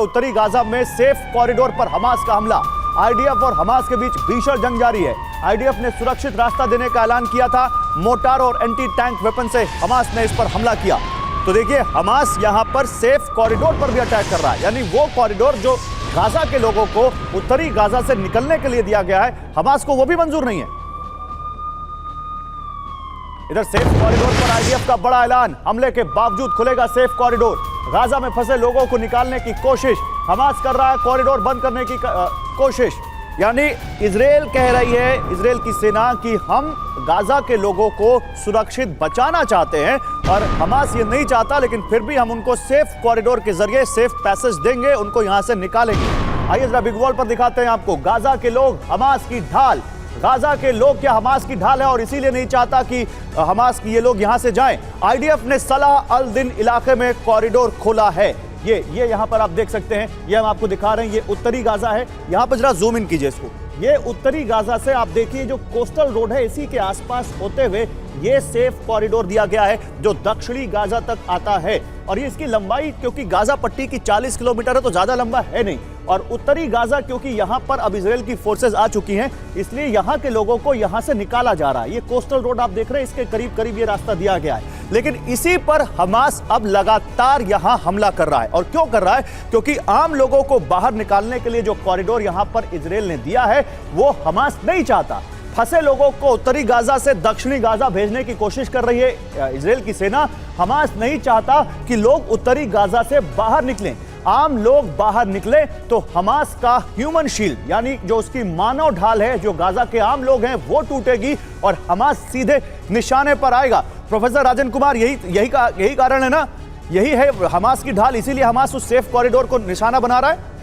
उत्तरी गाजा में safe corridor पर हमास का हमला। आईडीएफ और हमास के बीच भीषण जंग जारी है। आईडीएफ ने सुरक्षित रास्ता देने का ऐलान किया था। मोर्टार और एंटी टैंक वेपन से हमास ने इस पर हमला किया। तो देखिए, हमास यहां पर सेफ कॉरिडोर पर भी अटैक कर रहा है, यानी वो कॉरिडोर जो गाजा के लोगों को उत्तरी गाजा से निकलने के लिए दिया गया है, हमास को वो भी मंजूर नहीं है। इधर सेफ कॉरिडोर पर आईडीएफ का बड़ा ऐलान। हमले के बावजूद खुलेगा सेफ कॉरिडोर। गाजा में फंसे लोगों को निकालने की कोशिश। हमास कर रहा है कॉरिडोर बंद करने की कोशिश। यानी इजराइल कह रही है, इजराइल की सेना, कि हम गाजा के लोगों को सुरक्षित बचाना चाहते हैं और हमास ये नहीं चाहता, लेकिन फिर भी हम उनको सेफ कॉरिडोर के जरिए सेफ पैसेज देंगे, उनको यहां से निकालेंगे। आइए जरा बिग वॉल पर दिखाते हैं आपको। गाजा के लोग हमास की ढाल। गाजा के लोग क्या हमास की ढाल है और इसीलिए नहीं चाहता कि हमास की ये लोग यहां से जाएं। आईडीएफ ने सलाह अल दिन इलाके में कॉरिडोर खोला है। ये यहां पर आप देख सकते हैं, ये हम आपको दिखा रहे हैं, ये उत्तरी गाजा है। यहां पर जरा जूम इन कीजिए इसको। ये उत्तरी गाजा से आप देखिए जो कोस्टल रोड है, इसी के आसपास होते हुए ये सेफ कॉरिडोर दिया गया है जो दक्षिणी गाजा तक आता है। और ये इसकी लंबाई, क्योंकि गाजा पट्टी की 40 किलोमीटर है तो ज्यादा लंबा है नहीं। और उत्तरी गाजा, क्योंकि यहां पर अब इजराइल की फोर्सेज आ चुकी हैं, इसलिए यहां के लोगों को यहां से निकाला जा रहा है। ये कोस्टल रोड आप देख रहे हैं, इसके करीब करीब ये रास्ता दिया गया है। लेकिन इसी पर हमास अब लगातार यहां हमला कर रहा है। और क्यों कर रहा है? क्योंकि आम लोगों को बाहर निकालने के लिए जो कॉरिडोर यहां पर इजराइल ने दिया है, वो हमास नहीं चाहता। फंसे लोगों को उत्तरी गाजा से दक्षिणी गाजा भेजने की कोशिश कर रही है इजराइल की सेना। हमास नहीं चाहता कि लोग उत्तरी गाजा से बाहर निकलें। आम लोग बाहर निकले तो हमास का ह्यूमन शील्ड, यानी जो उसकी मानव ढाल है, जो गाजा के आम लोग हैं, वो टूटेगी और हमास सीधे निशाने पर आएगा। प्रोफेसर राजन कुमार, यही कारण है ना? यही है हमास की ढाल, इसीलिए हमास उस सेफ कॉरिडोर को निशाना बना रहा है।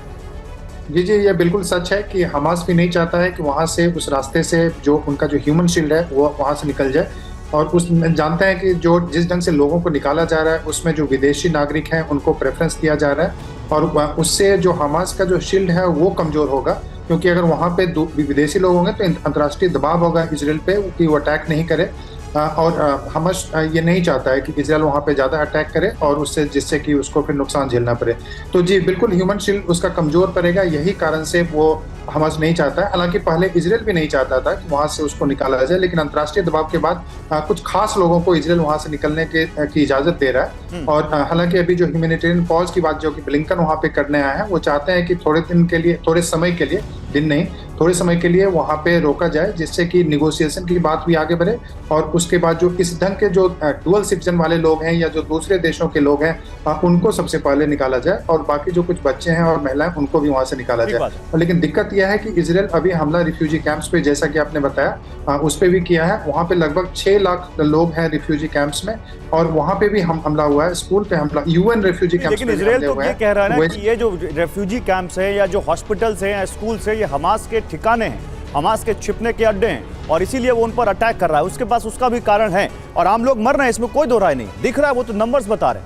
जी, ये बिल्कुल सच है कि हमास भी नहीं चाहता है कि वहाँ से, उस रास्ते से जो उनका जो ह्यूमन शील्ड है वो वहाँ से निकल जाए। और उसमें जानते हैं कि जो जिस ढंग से लोगों को निकाला जा रहा है, उसमें जो विदेशी नागरिक हैं उनको प्रेफरेंस दिया जा रहा है। और उससे जो हमास का जो शील्ड है वो कमज़ोर होगा, क्योंकि अगर वहाँ पे विदेशी लोग होंगे तो अंतर्राष्ट्रीय दबाव होगा इजराइल पे कि वो अटैक नहीं करे। और हमास ये नहीं चाहता है कि इजराइल वहाँ पे ज़्यादा अटैक करे और उससे, जिससे कि उसको फिर नुकसान झेलना पड़े। तो जी बिल्कुल, ह्यूमन शील्ड उसका कमज़ोर पड़ेगा, यही कारण से वो हमास नहीं चाहता है। हालांकि पहले इजराइल भी नहीं चाहता था कि वहाँ से उसको निकाला जाए, लेकिन अंतर्राष्ट्रीय दबाव के बाद कुछ खास लोगों को इजराइल वहाँ से निकलने की इजाज़त दे रहा है। और हालांकि अभी जो ह्यूमैनिटेरियन पॉज की बात जो कि ब्लिंकन वहाँ पे करने आए हैं, वो चाहते हैं कि थोड़े समय के लिए, दिन नहीं, थोड़े समय के लिए वहाँ पे रोका जाए, जिससे कि निगोशिएशन की बात भी आगे बढ़े। और उसके बाद जो इस ढंग के जो डुअल सिटीजन वाले लोग हैं या जो दूसरे देशों के लोग हैं, उनको सबसे पहले निकाला जाए और बाकी जो कुछ बच्चे हैं और महिलाएं, उनको भी वहाँ से निकाला जाए। लेकिन दिक्कत यह है कि इजराइल अभी हमला रिफ्यूजी कैंप्स पे, जैसा कि आपने बताया, उस पर भी किया है। वहाँ पे लगभग 6 लाख लोग हैं रिफ्यूजी कैंप्स में, और वहाँ पे भी हमला हुआ है। स्कूल पे हमला, UN रिफ्यूजी कैंप्स पे लेकिन इजराइल तो ये कह रहा है ना कि ये जो रेफ्यूजी कैंप्स है या जो हॉस्पिटल्स हैं या स्कूल्स है, ये हमास के ठिकाने हैं, हमास के छिपने के अड्डे हैं, और इसीलिए वो उन पर अटैक कर रहा है। उसके पास उसका भी कारण है, और आम लोग मर रहे हैं, इसमें कोई दो राय नहीं। दिख रहा है, वो तो नंबर्स बता रहे हैं।